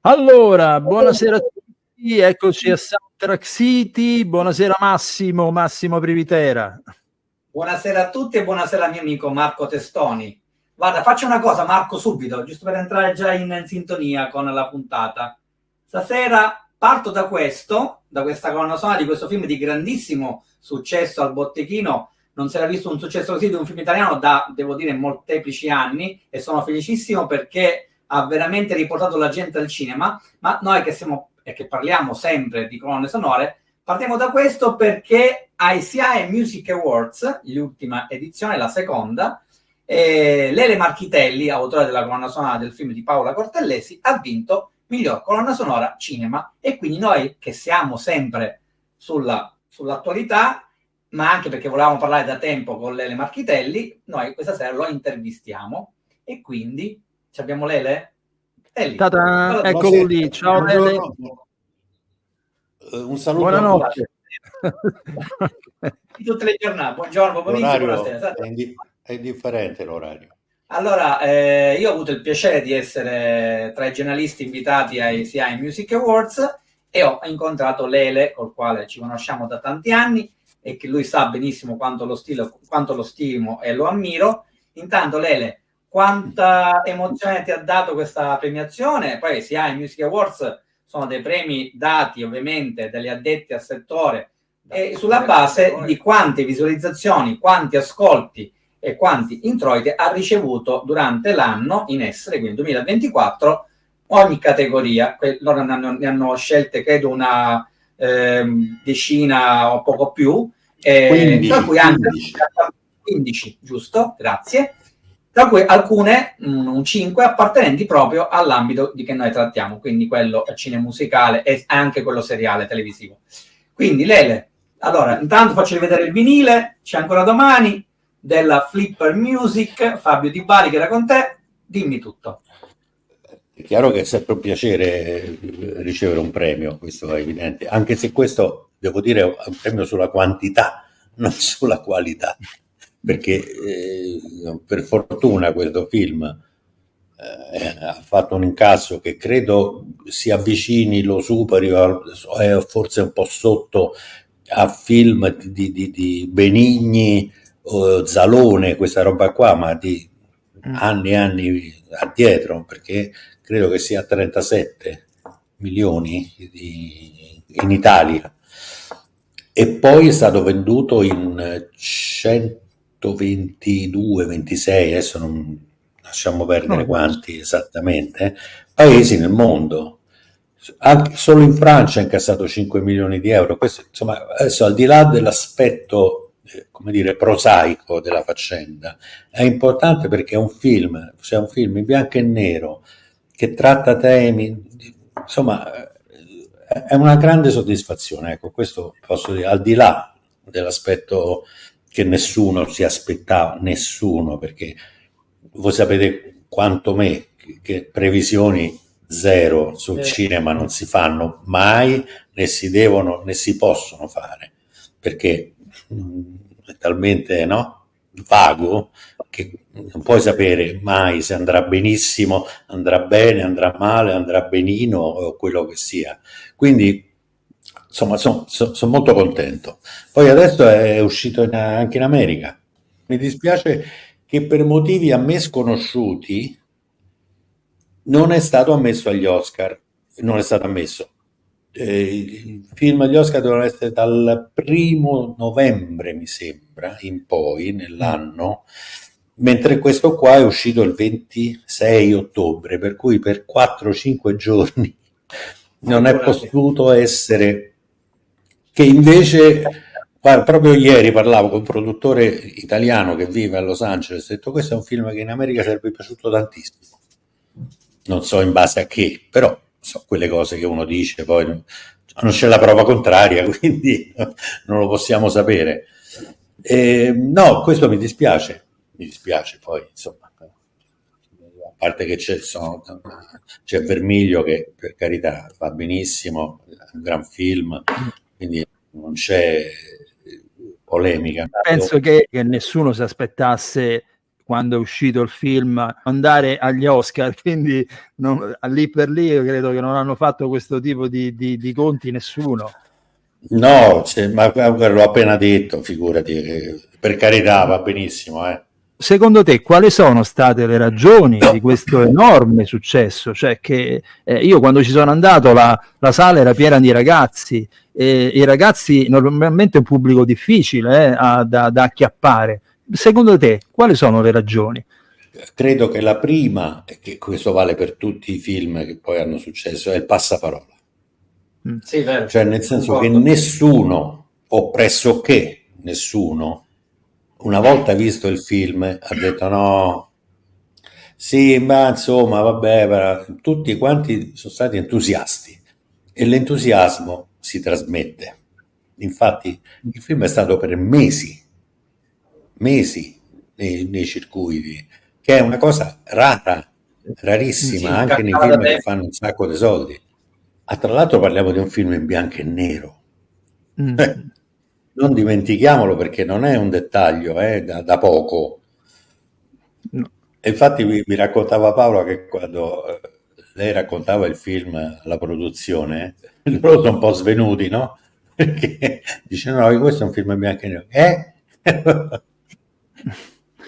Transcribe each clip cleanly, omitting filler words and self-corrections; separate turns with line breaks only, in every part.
Allora, buonasera a tutti, eccoci a Soundtrack City, buonasera Massimo Privitera.
Buonasera a tutti e buonasera al mio amico Marco Testoni. Guarda, faccio una cosa Marco subito, giusto per entrare già in sintonia con la puntata. Stasera parto da questa colonna sonora di questo film di grandissimo successo al botteghino. Non si era visto un successo così di un film italiano da, devo dire, molteplici anni, e sono felicissimo perché ha veramente riportato la gente al cinema. Ma noi che parliamo sempre di colonne sonore, partiamo da questo perché ai SIAE Music Awards, l'ultima edizione, la seconda, Lele Marchitelli, autore della colonna sonora del film di Paola Cortellesi, ha vinto miglior colonna sonora cinema. E quindi noi, che siamo sempre sull'attualità, ma anche perché volevamo parlare da tempo con Lele Marchitelli, noi questa sera lo intervistiamo. E quindi abbiamo Lele?
Eccolo lì, ciao Lele.
Un saluto.
Buonanotte.
Di tutte le giornate, buongiorno, pomeriggio, buonasera.
È indifferente l'orario.
Allora, io ho avuto il piacere di essere tra i giornalisti invitati ai SIAE Music Awards e ho incontrato Lele, col quale ci conosciamo da tanti anni e che lui sa benissimo quanto lo stimo e lo ammiro. Intanto, Lele, quanta emozione ti ha dato questa premiazione? Poi SIAE Music Awards sono dei premi dati ovviamente dagli addetti al settore e sulla base di quante visualizzazioni, quanti ascolti e quanti introiti ha ricevuto durante l'anno in essere, quindi 2024, ogni categoria. Loro ne hanno scelte credo una decina o poco più,
15,
tra cui anche 15, giusto, grazie, tra cui alcune, un 5, appartenenti proprio all'ambito di che noi trattiamo, quindi quello cinemusicale e anche quello seriale televisivo. Quindi Lele, allora intanto faccio vedere il vinile, c'è ancora domani, della Flipper Music, Fabio Di Bari che era con te, dimmi tutto.
È chiaro che è sempre un piacere ricevere un premio, questo è evidente, anche se questo, devo dire, è un premio sulla quantità, non sulla qualità. Perché per fortuna questo film ha fatto un incasso che credo si avvicini, lo superi, è forse un po' sotto a film di Benigni, Zalone, questa roba qua, ma di anni e anni addietro, perché credo che sia 37 milioni in Italia. E poi è stato venduto in 122, 26, adesso non lasciamo perdere quanti esattamente, paesi nel mondo. Anche solo in Francia ha incassato 5 milioni di euro. Questo, insomma, adesso al di là dell'aspetto, come dire, prosaico della faccenda, è importante perché è un film, cioè un film in bianco e nero che tratta temi, insomma, è una grande soddisfazione, ecco, questo posso dire, al di là dell'aspetto che nessuno si aspettava, nessuno, perché voi sapete quanto me che previsioni zero sul cinema non si fanno mai, né si devono né si possono fare, perché è talmente vago che non puoi sapere mai se andrà benissimo, andrà bene, andrà male, andrà benino o quello che sia. Quindi insomma sono molto contento. Poi adesso è uscito anche in America. Mi dispiace che per motivi a me sconosciuti non è stato ammesso agli Oscar, non è stato ammesso. Il film agli Oscar doveva essere dal 1° novembre, mi sembra, in poi, nell'anno, mentre questo qua è uscito il 26 ottobre, per cui per 4-5 giorni non è potuto essere, che invece proprio ieri parlavo con un produttore italiano che vive a Los Angeles, ho detto questo è un film che in America sarebbe piaciuto tantissimo, non so in base a che, però so quelle cose che uno dice, poi non c'è la prova contraria, quindi non lo possiamo sapere. No, questo mi dispiace poi, insomma, a parte che c'è Vermiglio che per carità va benissimo, è un gran film, quindi non c'è polemica.
Penso che nessuno si aspettasse quando è uscito il film andare agli Oscar, quindi lì per lì io credo che non hanno fatto questo tipo di conti nessuno.
No, ma l'ho appena detto, figurati, per carità, va benissimo.
Secondo te quali sono state le ragioni di questo enorme successo? Cioè che io quando ci sono andato la sala era piena di ragazzi, e i ragazzi normalmente è un pubblico difficile da acchiappare. Secondo te quali sono le ragioni?
Credo che la prima, e che questo vale per tutti i film che poi hanno successo, è il passaparola.
Sì, vero.
Cioè nel senso che nessuno, o pressoché nessuno, una volta visto il film ha detto no, sì, ma insomma, vabbè, tutti quanti sono stati entusiasti e l'entusiasmo si trasmette. Infatti il film è stato per mesi nei circuiti, che è una cosa rara, rarissima,
Sì,
anche nei film che fanno un sacco di soldi. Tra l'altro parliamo di un film in bianco e nero. Non dimentichiamolo, perché non è un dettaglio da poco.
No.
E infatti mi raccontava Paola che quando lei raccontava il film alla produzione, loro sono un po' svenuti, no? Perché dicevano no, questo è un film in bianco e nero.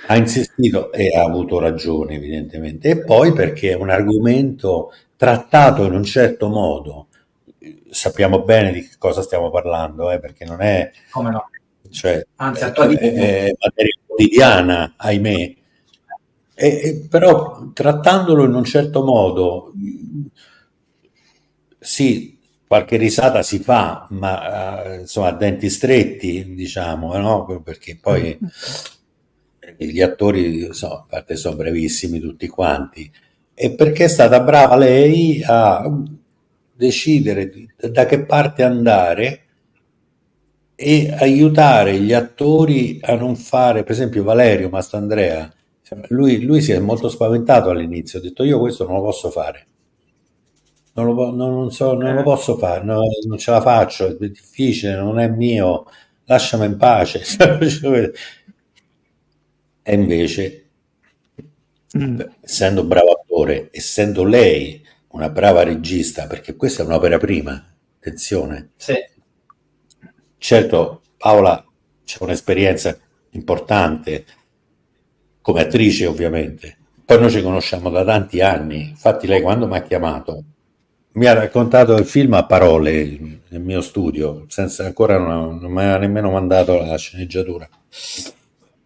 Ha insistito e ha avuto ragione, evidentemente. E poi perché è un argomento trattato in un certo modo. Sappiamo bene di che cosa stiamo parlando, perché non è,
come no,
cioè,
anzi,
è materia quotidiana, ahimè. Però trattandolo in un certo modo, sì, qualche risata si fa, ma insomma a denti stretti, diciamo, no? Perché poi gli attori, a parte sono bravissimi tutti quanti, e perché è stata brava lei a decidere da che parte andare e aiutare gli attori a non fare, per esempio Valerio Mastandrea, lui si è molto spaventato all'inizio, ha detto io questo non lo posso fare, non lo posso fare, non ce la faccio, è difficile, non è mio, lasciami in pace. E invece, essendo bravo attore, essendo lei una brava regista, perché questa è un'opera prima, attenzione.
Sì.
Certo, Paola c'è un'esperienza importante come attrice, ovviamente. Poi noi ci conosciamo da tanti anni. Infatti lei quando mi ha chiamato mi ha raccontato il film a parole nel mio studio, senza ancora non mi aveva nemmeno mandato la sceneggiatura.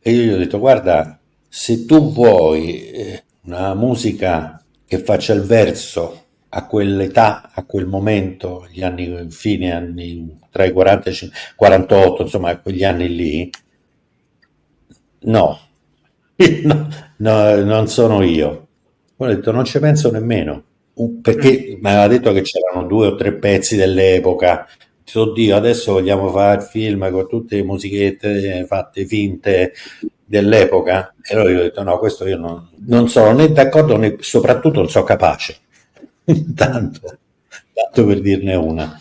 E io gli ho detto guarda, se tu vuoi una musica che faccia il verso a quell'età, a quel momento, gli anni, fine anni tra i 45 48, insomma quegli anni lì, no, non sono io. Ho detto non ci penso nemmeno, perché mi aveva detto che c'erano 2 o 3 pezzi dell'epoca. Oddio, adesso vogliamo fare il film con tutte le musichette fatte finte dell'epoca, e allora io ho detto no, questo io non sono né d'accordo né soprattutto non sono capace. tanto per dirne una.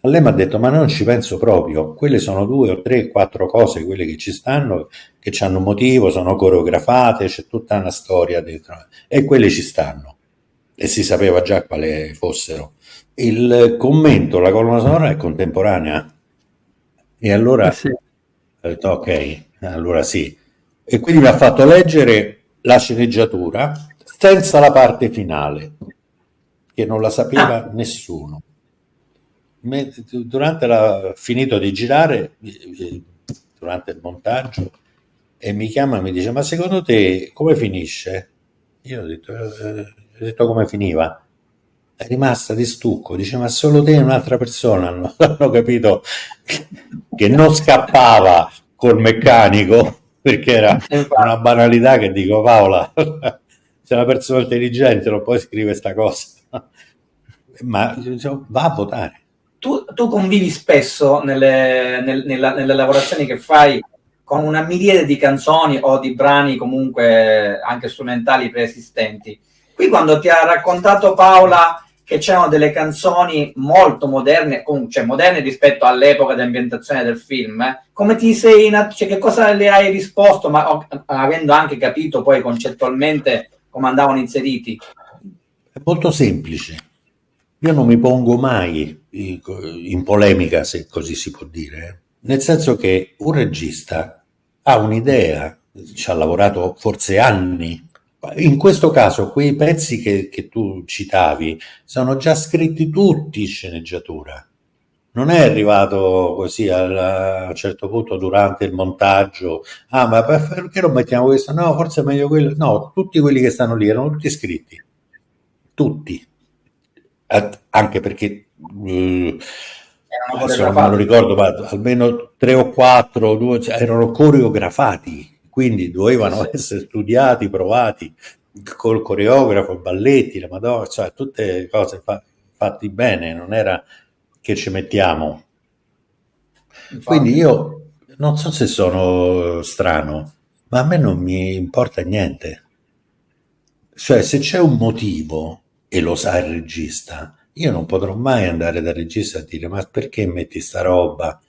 A lei mi ha detto ma non ci penso proprio, quelle sono 2 o 3 4 cose, quelle che ci stanno, che hanno un motivo, sono coreografate, c'è tutta una storia dentro, e quelle ci stanno, e si sapeva già quale fossero. Il commento, la colonna sonora è contemporanea, e allora
Sì.
ho detto ok, allora sì, e quindi mi ha fatto leggere la sceneggiatura senza la parte finale, che non la sapeva nessuno. Durante finito di girare, durante il montaggio, e mi chiama e mi dice ma secondo te come finisce? Io ho detto come finiva? È rimasta di stucco, dice ma solo te e un'altra persona hanno capito che non scappava col meccanico, perché era una banalità che dico Paola, sei una persona intelligente, non puoi scrivere sta cosa. Ma va a votare.
Tu convivi spesso nelle lavorazioni che fai con una miriade di canzoni o di brani comunque anche strumentali preesistenti. Qui quando ti ha raccontato Paola che c'erano delle canzoni molto moderne, cioè moderne rispetto all'epoca di ambientazione del film. Come ti sei, cioè, che cosa le hai risposto, ma avendo anche capito poi concettualmente come andavano inseriti?
È molto semplice. Io non mi pongo mai in polemica, se così si può dire, nel senso che un regista ha un'idea, ci ha lavorato forse anni. In questo caso quei pezzi che tu citavi sono già scritti tutti in sceneggiatura. Non è arrivato così a un certo punto durante il montaggio, ma perché non mettiamo questo? No, forse è meglio quello. No, tutti quelli che stanno lì erano tutti scritti, tutti. Anche perché adesso non me lo ricordo, ma almeno 3 o 4 erano coreografati, quindi dovevano essere studiati, provati col coreografo, i balletti, la Madonna, cioè tutte cose fatte bene, non era che ci mettiamo. Quindi io non so se sono strano, ma a me non mi importa niente. Cioè, se c'è un motivo e lo sa il regista, io non potrò mai andare dal regista a dire: ma perché metti sta roba?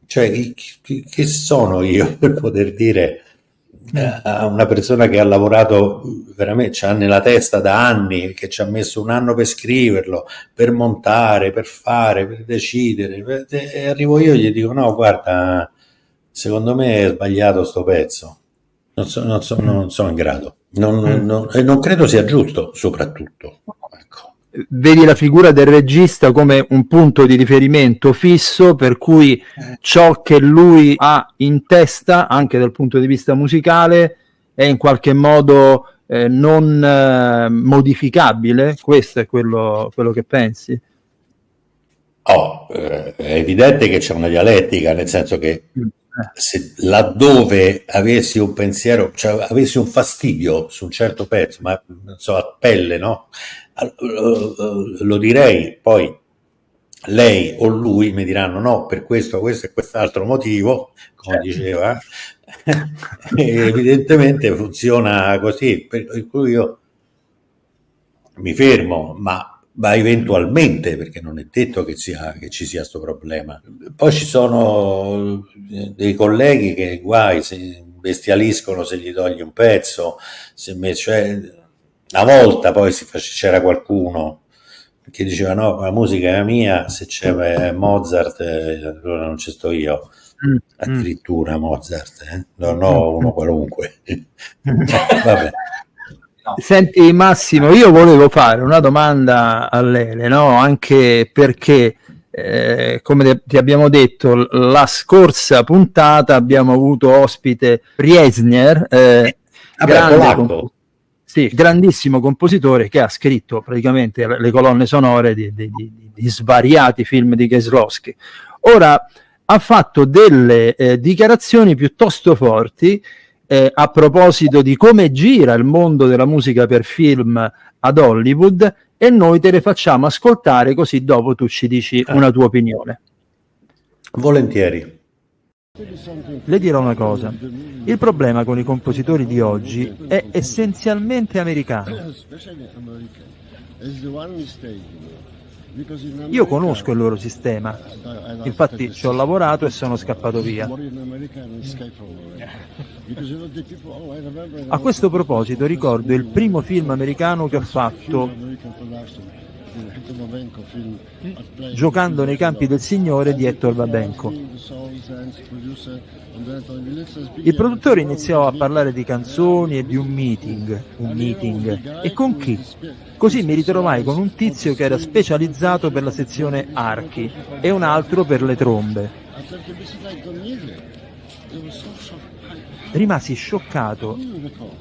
Cioè, chi sono io per poter dire a una persona che ha lavorato veramente, c'ha nella testa da anni, che ci ha messo un anno per scriverlo, per montare, per fare, per decidere, e arrivo io e gli dico: no, guarda, secondo me è sbagliato sto pezzo, non sono in grado, e non credo sia giusto, soprattutto. Ecco.
Vedi la figura del regista come un punto di riferimento fisso, per cui ciò che lui ha in testa, anche dal punto di vista musicale, è in qualche modo non modificabile. Questo è quello che pensi?
È evidente che c'è una dialettica, nel senso che se laddove avessi un pensiero, cioè avessi un fastidio su un certo pezzo, ma non so, a pelle, no? Lo direi, poi lei o lui mi diranno: no, per questo e quest'altro motivo, come diceva, evidentemente funziona così, per cui io mi fermo, ma eventualmente, perché non è detto che ci sia sto problema. Poi ci sono dei colleghi che guai si bestialiscono se gli togli un pezzo, cioè, una volta poi c'era qualcuno che diceva: no, la musica è mia, se c'è Mozart allora non ci sto io. Addirittura Mozart, non ho uno qualunque. Vabbè.
Senti Massimo, io volevo fare una domanda a Lele, no? Anche perché come ti abbiamo detto la scorsa puntata abbiamo avuto ospite Priesner, grandissimo compositore che ha scritto praticamente le colonne sonore di svariati film di Kieslowski. Ora ha fatto delle dichiarazioni piuttosto forti a proposito di come gira il mondo della musica per film ad Hollywood, e noi te le facciamo ascoltare, così dopo tu ci dici una tua opinione.
Volentieri.
Le dirò una cosa: il problema con i compositori di oggi è essenzialmente americano. Io conosco il loro sistema, infatti ci ho lavorato e sono scappato via. A questo proposito ricordo il primo film americano che ho fatto Giocando nei campi del Signore di Hector Babenco. Il produttore iniziò a parlare di canzoni e di un meeting, e con chi? Così mi ritrovai con un tizio che era specializzato per la sezione archi e un altro per le trombe. Rimasi scioccato.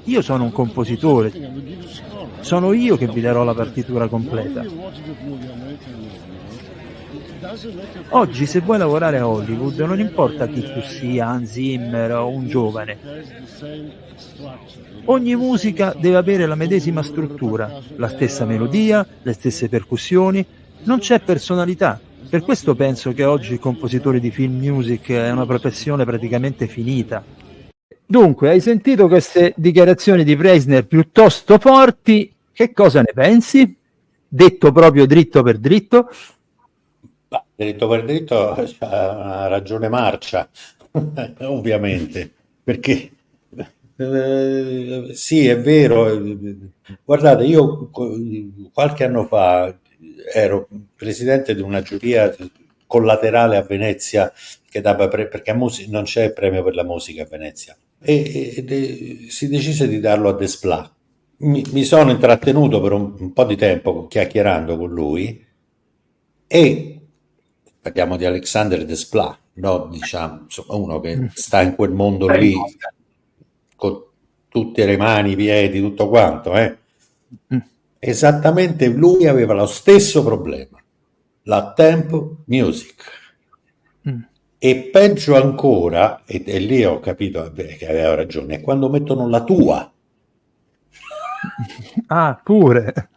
Io sono un compositore, sono io che vi darò la partitura completa. Oggi se vuoi lavorare a Hollywood non importa chi tu sia, Hans Zimmer o un giovane, ogni musica deve avere la medesima struttura, la stessa melodia, le stesse percussioni, non c'è personalità. Per questo penso che oggi il compositore di film music è una professione praticamente finita. Dunque, hai sentito queste dichiarazioni di Priesner piuttosto forti, che cosa ne pensi? detto proprio dritto per dritto?
Dritto per dritto c'ha una ragione marcia, ovviamente, perché sì, è vero. Guardate, io qualche anno fa ero presidente di una giuria collaterale a Venezia che dava perché non c'è il premio per la musica a Venezia e si decise di darlo a Desplat. Mi sono intrattenuto per un po' di tempo chiacchierando con lui e parliamo di Alexander Desplat, no? Diciamo, insomma, uno che sta in quel mondo lì con tutte le mani, i piedi, tutto quanto, Esattamente, lui aveva lo stesso problema, la tempo music. E peggio ancora, e lì ho capito che aveva ragione, è quando mettono la tua.
Ah, pure.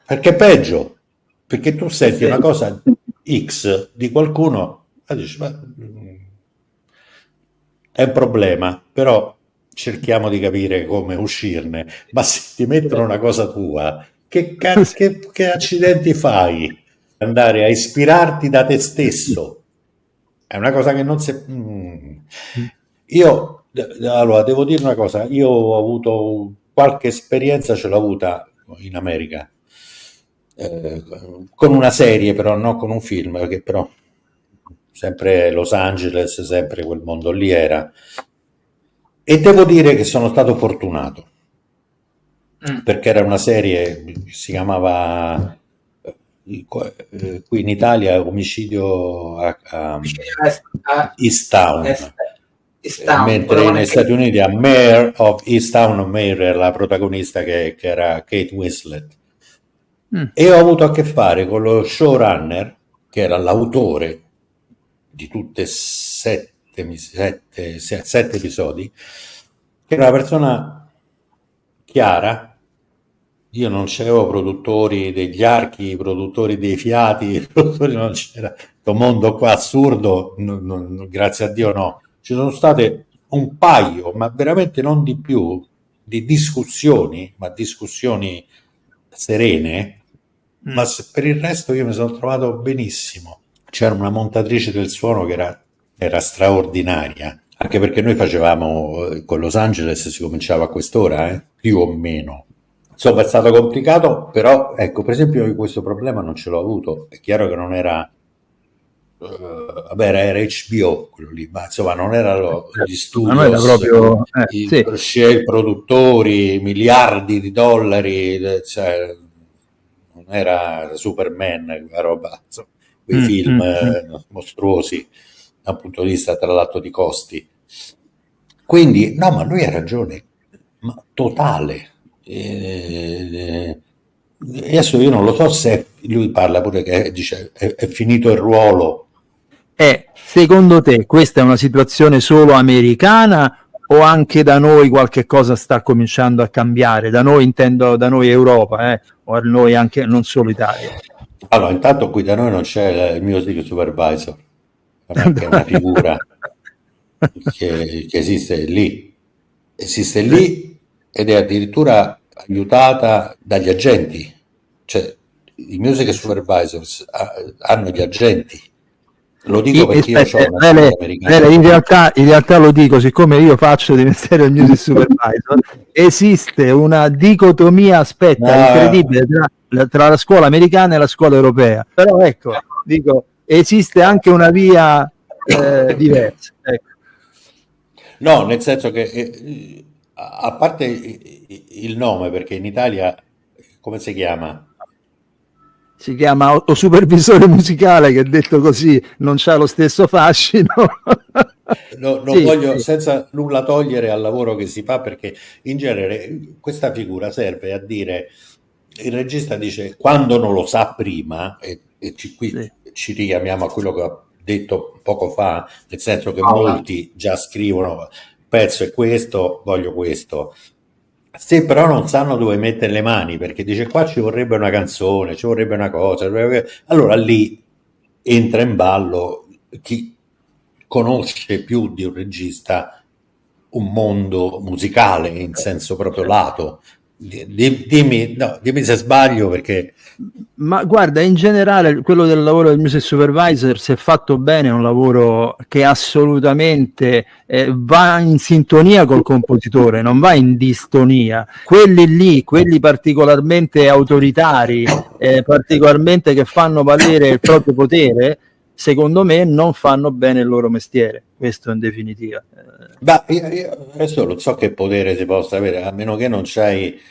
Perché è peggio, perché tu senti una cosa X di qualcuno e dici, è un problema, però cerchiamo di capire come uscirne. Ma se ti mettono una cosa tua, che accidenti fai? Andare a ispirarti da te stesso è una cosa che non si... Io, allora, devo dire una cosa, io ho avuto qualche esperienza, ce l'ho avuta in America, con una serie però, non con un film, perché però sempre Los Angeles, sempre quel mondo lì era. E devo dire che sono stato fortunato, perché era una serie che si chiamava qui in Italia Omicidio a Easttown, mentre negli Stati Uniti a Mayor of Easttown, Mayor era la protagonista che era Kate Winslet. E ho avuto a che fare con lo showrunner, che era l'autore di tutte sette episodi, che era una persona chiara. Io non c'avevo produttori degli archi, produttori dei fiati, produttori non c'era. Questo mondo qua assurdo, grazie a Dio no. Ci sono state un paio, ma veramente non di più, di discussioni, ma discussioni serene, ma per il resto io mi sono trovato benissimo. C'era una montatrice del suono che era straordinaria, anche perché noi facevamo con Los Angeles, si cominciava a quest'ora, più o meno. Insomma, è stato complicato, però ecco, per esempio io questo problema non ce l'ho avuto. È chiaro che non era vabbè, era HBO quello lì, ma insomma non erano gli studios,
non era proprio,
i produttori, miliardi di dollari, cioè, non era Superman, la roba, insomma, quei film mostruosi dal punto di vista tra l'altro di costi. Quindi, no, ma lui ha ragione, ma totale. Adesso io non lo so se lui parla pure che dice è finito il ruolo.
Secondo te questa è una situazione solo americana o anche da noi qualche cosa sta cominciando a cambiare? Da noi intendo da noi Europa, o a noi anche non solo Italia.
Allora, intanto qui da noi non c'è il music supervisor, che è una figura che esiste lì ed è addirittura aiutata dagli agenti, cioè i music supervisors hanno gli agenti. Lo dico perché io ho una
americana. In realtà lo dico, siccome io faccio di mestiere il music supervisor, esiste una dicotomia, incredibile tra la scuola americana e la scuola europea. Però ecco, dico, esiste anche una via diversa. Ecco.
No, nel senso che a parte il nome, perché in Italia come si chiama?
Si chiama o supervisore musicale, che detto così non c'ha lo stesso fascino.
Non voglio senza nulla togliere al lavoro che si fa, perché in genere questa figura serve a dire, il regista dice quando non lo sa prima, ci richiamiamo a quello che ho detto poco fa, nel senso che molti già scrivono il pezzo è questo, voglio questo. Se però non sanno dove mettere le mani, perché dice qua ci vorrebbe una canzone, ci vorrebbe una cosa, allora lì entra in ballo chi conosce più di un regista un mondo musicale in senso proprio lato, dimmi se sbaglio, perché
Ma guarda, in generale quello del lavoro del music supervisor, se fatto bene, è un lavoro che assolutamente va in sintonia col compositore, non va in distonia. Quelli lì, quelli particolarmente autoritari, particolarmente che fanno valere il proprio potere, secondo me non fanno bene il loro mestiere, questo in definitiva.
io adesso non so che potere si possa avere, a meno che non c'hai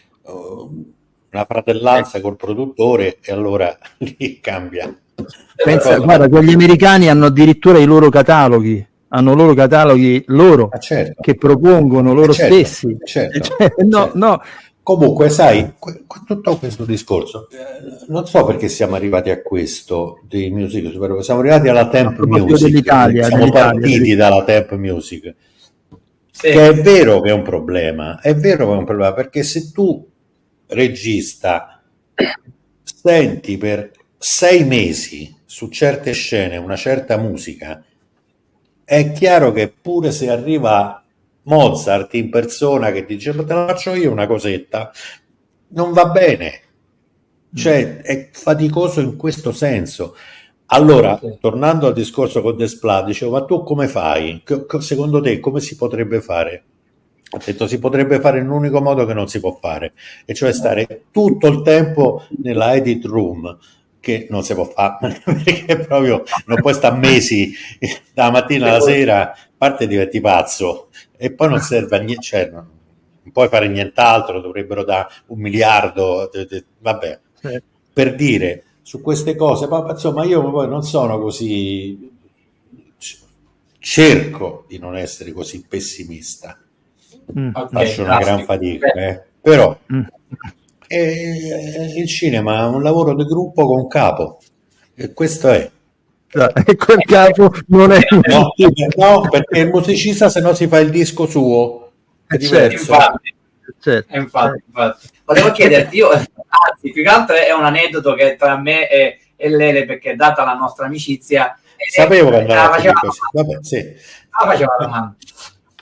una fratellanza col produttore, e allora lì cambia.
Guarda, quegli americani hanno addirittura i loro cataloghi, loro
Certo.
che propongono loro stessi.
Certo.
No.
Comunque, sai, tutto questo discorso, non so perché siamo arrivati a questo dei music, siamo arrivati alla temp music, siamo partiti dalla temp music, che è vero che è un problema, perché se tu regista senti per 6 mesi su certe scene una certa musica, è chiaro che pure se arriva Mozart in persona che dice te la faccio io una cosetta, non va bene, cioè è faticoso in questo senso. Allora, tornando al discorso con Desplat, dicevo, ma tu come fai? Secondo te come si potrebbe fare? Ho detto, si potrebbe fare in un unico modo che non si può fare, e cioè stare tutto il tempo nella edit room, che non si può fare, perché proprio non puoi stare mesi dalla mattina alla sera, a parte diventi pazzo, e poi non serve a niente, cioè non puoi fare nient'altro, dovrebbero dare 1 miliardo, vabbè, per dire, su queste cose, ma insomma io poi non sono così, cerco di non essere così pessimista, faccio una gran fatica, però il cinema è un lavoro di gruppo con capo, e questo è.
E quel capo non è
no, perché il musicista se no si fa il disco suo, è diverso.
Infatti. Volevo chiederti, io, anzi, più che altro è un aneddoto che tra me e Lele, perché data la nostra amicizia,
sapevo che andava così. Vabbè, sì.
Faceva la domanda.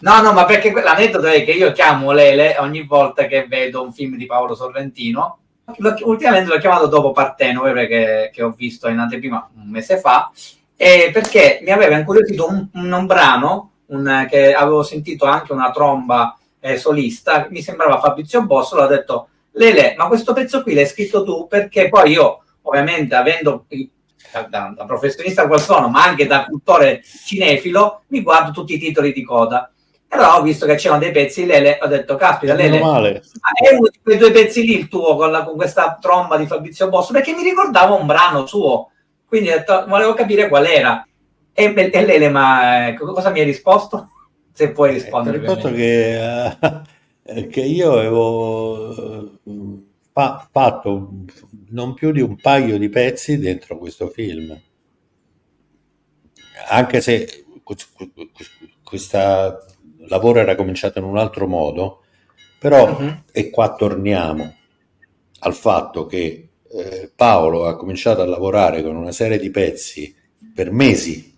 No, ma perché l'aneddoto è che io chiamo Lele ogni volta che vedo un film di Paolo Sorrentino. Ultimamente l'ho chiamato dopo Partenove, che ho visto in anteprima un mese fa, perché mi aveva incuriosito un brano che avevo sentito anche una tromba solista, mi sembrava Fabrizio Bossolo. Ho detto, Lele, ma questo pezzo qui l'hai scritto tu? Perché poi io, ovviamente, avendo da professionista qual sono, ma anche da cultore cinefilo, mi guardo tutti i titoli di coda. Allora ho visto che c'erano dei pezzi, Lele, ho detto, caspita, Lele, è uno di quei 2 pezzi lì il tuo, con questa tromba di Fabrizio Bosso, perché mi ricordava un brano suo, quindi ho detto, volevo capire qual era. E Lele, ma cosa mi hai risposto? Se puoi rispondere.
Ho risposto che io avevo fatto non più di un paio di pezzi dentro questo film, anche se questo lavoro era cominciato in un altro modo, però e qua torniamo al fatto che Paolo ha cominciato a lavorare con una serie di pezzi per mesi,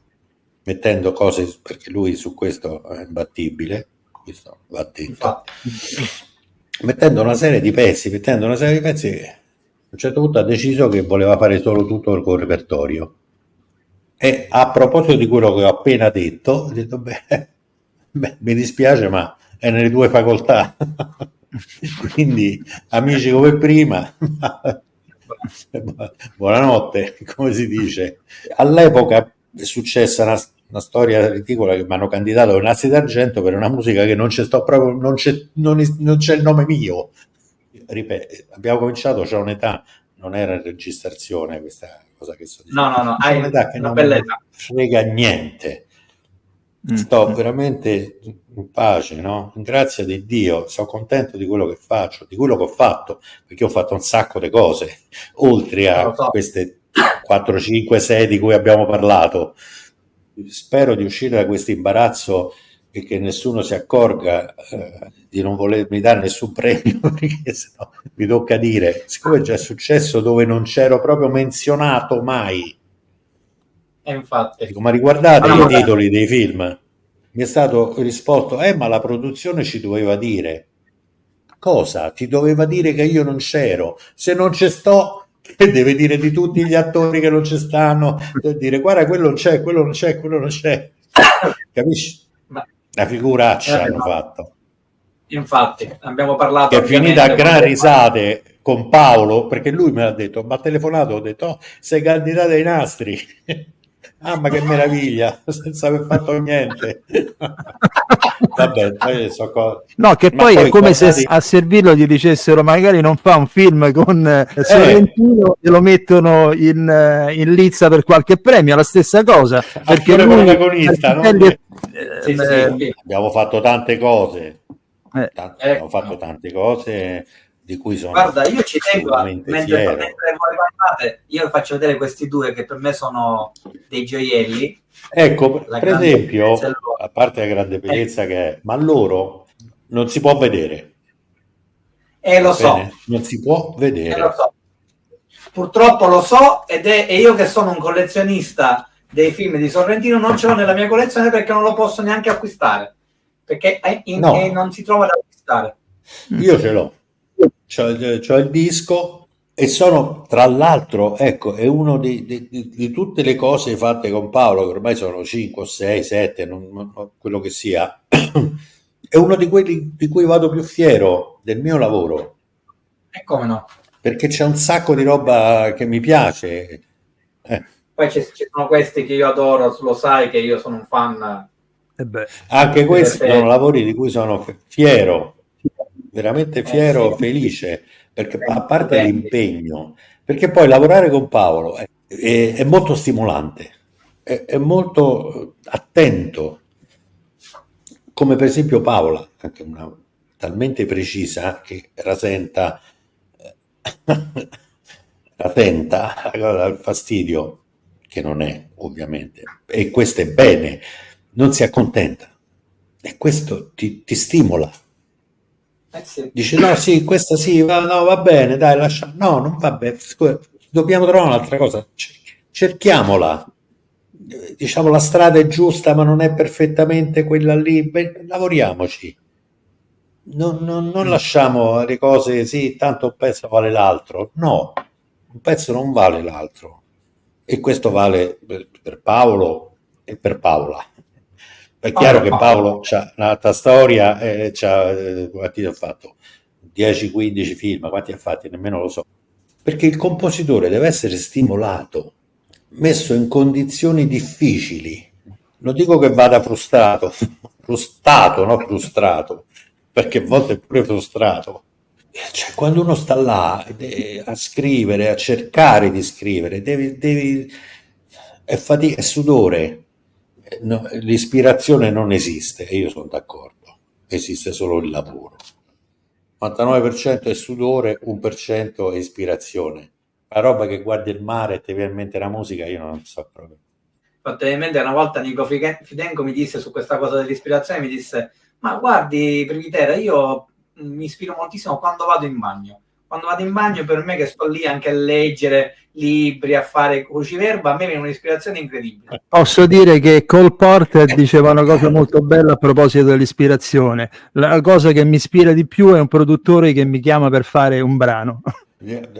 mettendo cose, perché lui su questo è imbattibile, questo va detto, mettendo una serie di pezzi che a un certo punto ha deciso che voleva fare solo tutto col repertorio. E a proposito di quello che ho appena detto, ho detto, beh, mi dispiace, ma è nelle tue facoltà. Quindi, amici come prima, buonanotte, come si dice. All'epoca è successa una storia ridicola, che mi hanno candidato ai Nastri d'Argento per una musica che non c'è proprio, non c'è il nome mio. Ripeto, abbiamo cominciato, c'è un'età, non era in registrazione questa cosa che sto dicendo.
No, c'è
un'età che non me frega niente. Sto veramente in pace, no? In grazia di Dio, sono contento di quello che faccio, di quello che ho fatto, perché ho fatto un sacco di cose, oltre a queste 4, 5, 6 di cui abbiamo parlato. Spero di uscire da questo imbarazzo e che nessuno si accorga di non volermi dare nessun premio, perché sennò mi tocca dire, siccome è già successo dove non c'ero proprio menzionato mai.
Infatti.
Dico, ma riguardate i titoli dei film, mi è stato risposto, ma la produzione ci doveva dire. cosa? Ti doveva dire che io non c'ero. Se non ci sto, che deve dire di tutti gli attori che non ci stanno? Deve dire guarda, quello non c'è, quello non c'è, quello non c'è. Capisci?
Ma,
La figuraccia hanno
no.
fatto.
Infatti, abbiamo parlato
Che è finita a
ovviamente
gran
quando-
risate con Paolo, perché lui me l'ha detto, mi ha telefonato, ho detto, oh, sei candidato ai nastri. Ah, ma che meraviglia, senza aver fatto niente. Vabbè,
No, che
ma
poi è come se
guardate,
a servirlo gli dicessero magari non fa un film con Sorrentino e lo mettono in lizza per qualche premio, la stessa cosa, perché
attore
lui
protagonista, no?
Sì, sì, sì.
Abbiamo fatto tante cose,
eh,
abbiamo fatto tante cose di cui sono
Guarda, io ci tengo,
assolutamente
mentre
fiero.
voi parlate, io faccio vedere questi due che per me sono dei gioielli.
Ecco,
La
per
grande bellezza
esempio,
loro.
a parte la grande bellezza che è, ma loro non si può vedere, va
Lo so,
bene? Non si può
lo
vedere.
so. Purtroppo lo so e io che sono un collezionista dei film di Sorrentino non ce l'ho nella mia collezione perché non lo posso neanche acquistare, perché
No,
non si trova da acquistare.
io ce l'ho, c'ho il disco e sono, tra l'altro, ecco, è uno di tutte le cose fatte con Paolo, che ormai sono 5, 6, 7, quello che sia, è uno di quelli di cui vado più fiero del mio lavoro,
E come no?
perché c'è un sacco di roba che mi piace.
Poi ci sono questi che io adoro, lo sai che io sono un fan.
Anche questi
delle
sono
serie.
lavori di cui sono fiero, veramente fiero,
Sì.
felice, perché a parte
Stupendi.
l'impegno, perché poi lavorare con Paolo è molto stimolante, è molto attento, come per esempio Paola, anche una talmente precisa che rasenta il fastidio, che non è ovviamente, e questo è bene, non si accontenta e questo ti stimola.
Sì.
Dice no, sì, questa sì, no, va bene, dai, lascia. No, non va bene, scusa, dobbiamo trovare un'altra cosa, cerchiamola. Diciamo la strada è giusta, ma non è perfettamente quella lì. Beh, lavoriamoci. Non lasciamo le cose, sì, tanto un pezzo vale l'altro. No, un pezzo non vale l'altro. E questo vale per Paolo e per Paola. È chiaro che Paolo c'ha un'altra storia, quanti ha fatto? 10-15 film, quanti ha fatti? Nemmeno lo so. Perché il compositore deve essere stimolato, messo in condizioni difficili. Non dico che vada frustrato, no frustrato, perché a volte è pure frustrato. Cioè, quando uno sta là a scrivere, a cercare di scrivere, è fatica, è sudore. No, l'ispirazione non esiste, e io sono d'accordo, esiste solo il lavoro. 99% è sudore, 1% è ispirazione. La roba che guardi il mare e ti viene in mente la musica, io non so proprio.
Fattivamente una volta Nico Fidenco mi disse su questa cosa dell'ispirazione, mi disse ma guardi Privitera, io mi ispiro moltissimo quando vado in bagno. Quando vado in bagno, per me che sto lì anche a leggere libri, a fare cruciverba, a me viene un'ispirazione incredibile.
Posso dire che Cole Porter diceva una cosa molto bella a proposito dell'ispirazione. La cosa che mi ispira di più è un produttore che mi chiama per fare un brano.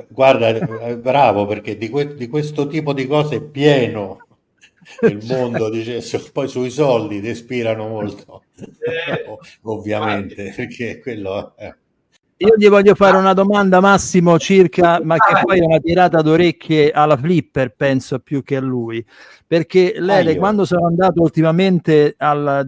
Guarda, bravo, perché di questo tipo di cose è pieno il mondo, dice, poi sui soldi ti ispirano molto, ovviamente, perché quello è...
Io gli voglio fare una domanda, Massimo, circa, ma che poi è una tirata d'orecchie alla Flipper, penso, più che a lui. Perché lei, quando sono andato ultimamente alla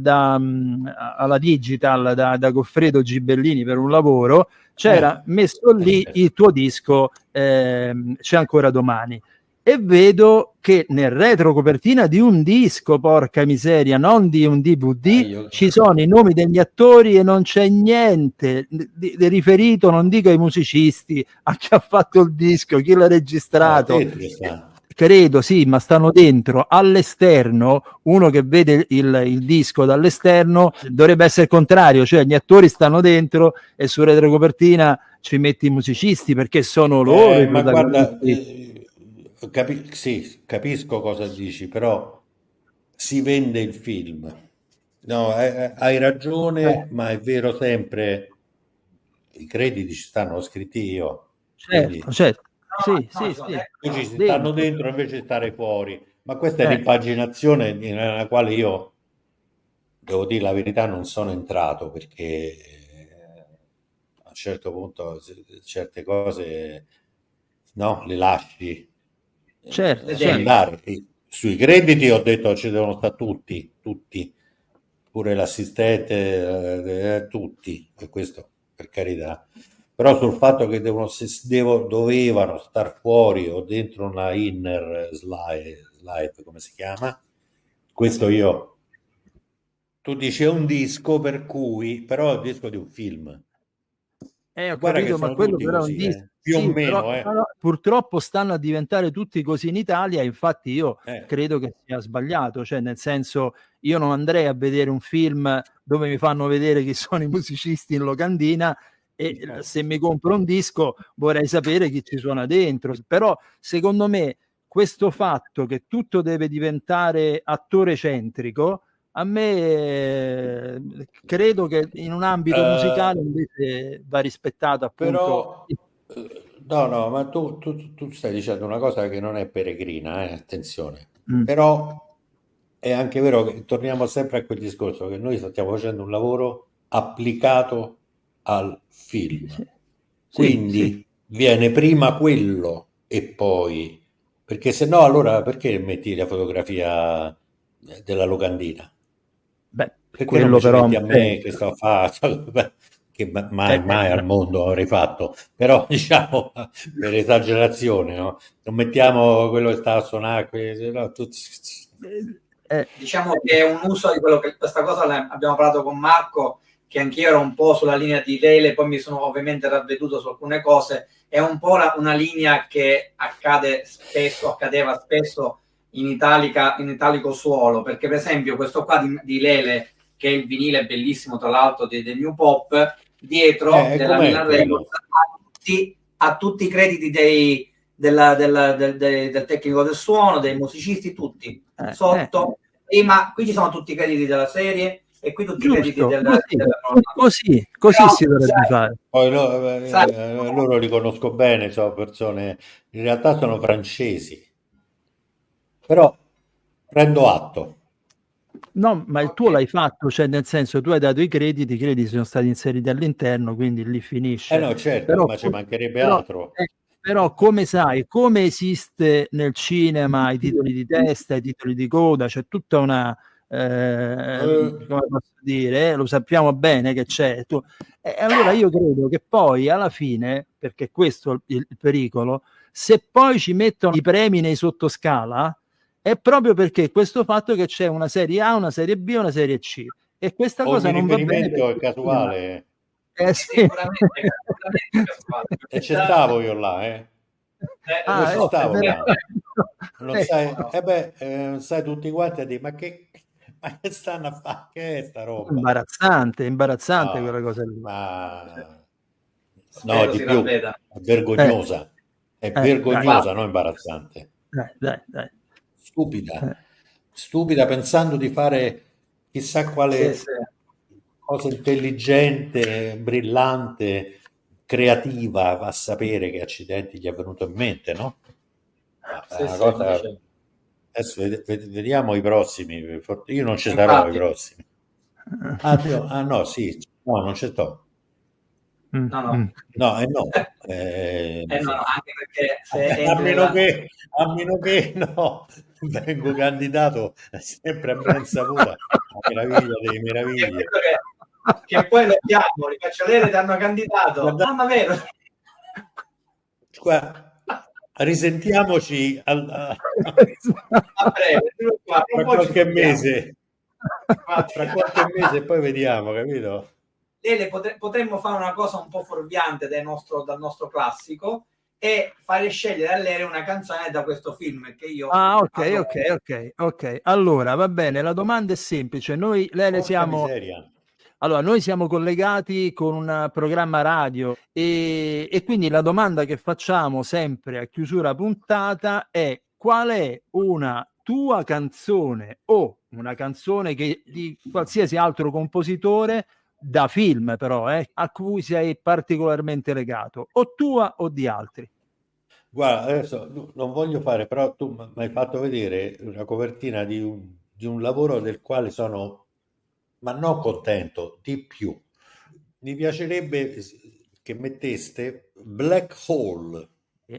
Digital da Goffredo Gibellini per un lavoro, c'era messo lì il tuo disco, C'è ancora domani. E vedo che nel retro copertina di un disco, porca miseria, non di un DVD, ci sono i nomi degli attori e non c'è niente di riferito, non dico ai musicisti, a chi ha fatto il disco, chi l'ha registrato. Credo, sì, ma stanno dentro. All'esterno, uno che vede il disco dall'esterno dovrebbe essere il contrario, cioè gli attori stanno dentro e su retrocopertina ci metti i musicisti perché sono loro i protagonisti.
Guarda, sì, capisco cosa dici, però si vende il film. No, hai ragione, ma è vero sempre i crediti ci stanno scritti io. Quindi,
Certo.
No,
Sì, sì, sì.
ci stanno dentro invece di stare fuori. Ma questa è l'impaginazione nella quale io, devo dire la verità, non sono entrato, perché a un certo punto certe cose, no, le lasci
Certo.
andare. E sui crediti ho detto ci devono stare tutti, pure l'assistente, tutti, e questo per carità. Però sul fatto che dovevano star fuori o dentro una inner slide, come si chiama, questo io. Tu dici è un disco, per cui, però è un disco di un film.
Ho
Guarda che
capito, ma
sono
quello
tutti
però è un
così,
disco.
più o
Sì, però
meno,
no, purtroppo stanno a diventare tutti così in Italia, infatti io
eh.
credo che sia sbagliato, cioè nel senso io non andrei a vedere un film dove mi fanno vedere chi sono i musicisti in locandina e se mi compro un disco vorrei sapere chi ci suona dentro, però secondo me questo fatto che tutto deve diventare attore centrico a me credo che in un ambito musicale invece va rispettato appunto.
Però, no, ma tu stai dicendo una cosa che non è peregrina, attenzione. Però è anche vero che torniamo sempre a quel discorso che noi stiamo facendo un lavoro applicato al film.
Sì,
Quindi viene prima quello e poi, perché se no allora perché metti la fotografia della locandina?
beh,
Perché non
quello
mi ci
però
metti a me che sto a fare, che mai al mondo avrei fatto, però diciamo per esagerazione, no? Non mettiamo quello che sta a suonare, no,
diciamo che è un uso di quello che questa cosa abbiamo parlato con Marco, che anch'io ero un po' sulla linea di Lele, poi mi sono ovviamente ravveduto su alcune cose. È un po' una linea che accadeva spesso in italico suolo, perché per esempio questo qua di Lele, che è il vinile bellissimo tra l'altro del New Pop, dietro della Milan Records ha tutti i crediti del tecnico del suono, dei musicisti, tutti sotto. Prima qui ci sono tutti i crediti della serie e qui tutti i crediti della
così si dovrebbe fare.
Poi loro li conosco bene, sono persone, in realtà sono francesi, però prendo atto.
No, ma il tuo l'hai fatto, cioè nel senso tu hai dato i crediti sono stati inseriti all'interno, quindi lì finisce.
No, certo,
Però,
ma ci mancherebbe altro.
però come sai, come esiste nel cinema i titoli di testa, i titoli di coda, c'è tutta una come posso dire, lo sappiamo bene che c'è. Allora io credo che poi alla fine, perché questo è il pericolo, se poi ci mettono i premi nei sottoscala, è proprio perché questo fatto che c'è una serie A, una serie B e una serie C. E questa cosa non va bene.
Ogni riferimento è casuale.
Sì.
Sicuramente
E c'è stavo io là, ci stavo là. Non sai, non sai tutti quanti a dire, ma che stanno a fare? Che è sta roba?
Imbarazzante quella cosa lì.
Ma no, di più, è vergognosa. È
vergognosa,
non imbarazzante.
Dai.
Stupida pensando di fare chissà quale cosa intelligente, brillante, creativa, va a sapere che accidenti gli è venuto in mente, no? Una cosa. Adesso vediamo i prossimi. Io non ci sarò i prossimi. No, sì, no, non ci sto.
No,
anche
perché
a meno che no, vengo candidato sempre a ben insaputa, meraviglia delle meraviglie.
Che poi lo chiamo, li faccio vedere, ti hanno candidato. Ma vero?
Guarda, risentiamoci a
breve,
tra qualche mese. Tra qualche mese e poi vediamo, capito?
Lele, potremmo fare una cosa un po' fuorviante dal nostro classico e fare scegliere a Lele una canzone da questo film che io
ok. Allora va bene, la domanda è semplice. Noi Lele siamo collegati con un programma radio e quindi la domanda che facciamo sempre a chiusura puntata è: qual è una tua canzone o una canzone che di qualsiasi altro compositore da film però, a cui sei particolarmente legato, o tua o di altri.
Guarda, adesso non voglio fare, però tu mi hai fatto vedere una copertina di un lavoro del quale sono, ma non contento, di più. Mi piacerebbe che metteste Black Hole.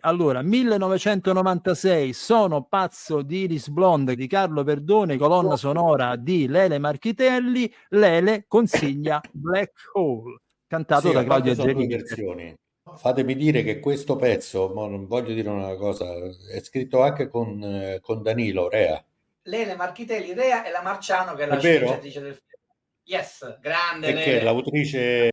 Allora, 1996, Sono pazzo di Iris Blonde di Carlo Verdone, colonna sonora di Lele Marchitelli. Lele consiglia Black Hole, cantato
Sì,
da
a parte
Claudio
sono due
Gerini.
versioni. Fatemi dire che questo pezzo, mo non voglio dire una cosa, è scritto anche con Danilo Rea.
Lele Marchitelli Rea e la Marciano che è
È
la
vero?
sceneggiatrice del film. Yes, grande
E che è
Lele.
l'autrice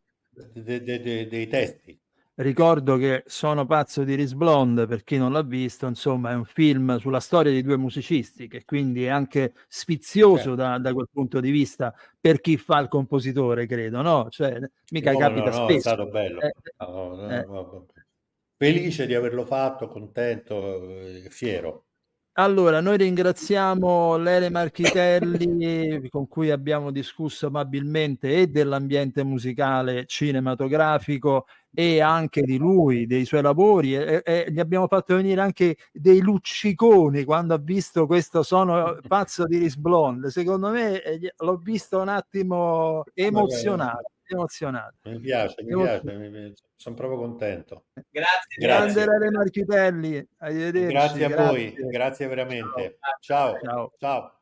dei testi.
Ricordo che Sono pazzo di Iris Blonde, per chi non l'ha visto, insomma, è un film sulla storia di due musicisti, che quindi è anche sfizioso
Certo.
da quel punto di vista per chi fa il compositore, credo, no? Cioè, mica
Come no,
capita
no, è
spesso.
stato bello.
Eh,
No, no,
eh.
no. Felice di averlo fatto, contento, fiero.
Allora, noi ringraziamo Lele Marchitelli con cui abbiamo discusso amabilmente e dell'ambiente musicale cinematografico e anche di lui, dei suoi lavori e gli abbiamo fatto venire anche dei lucciconi quando ha visto questo Sono pazzo di Iris Blonde. Secondo me l'ho visto un attimo emozionato, emozionato.
Mi piace, sono proprio contento.
Grazie,
Grande
Grazie.
Lele Marchitelli, arrivederci,
Grazie a voi,
grazie.
grazie
Ciao.
veramente.
grazie.
Ciao,
Ciao.
ciao.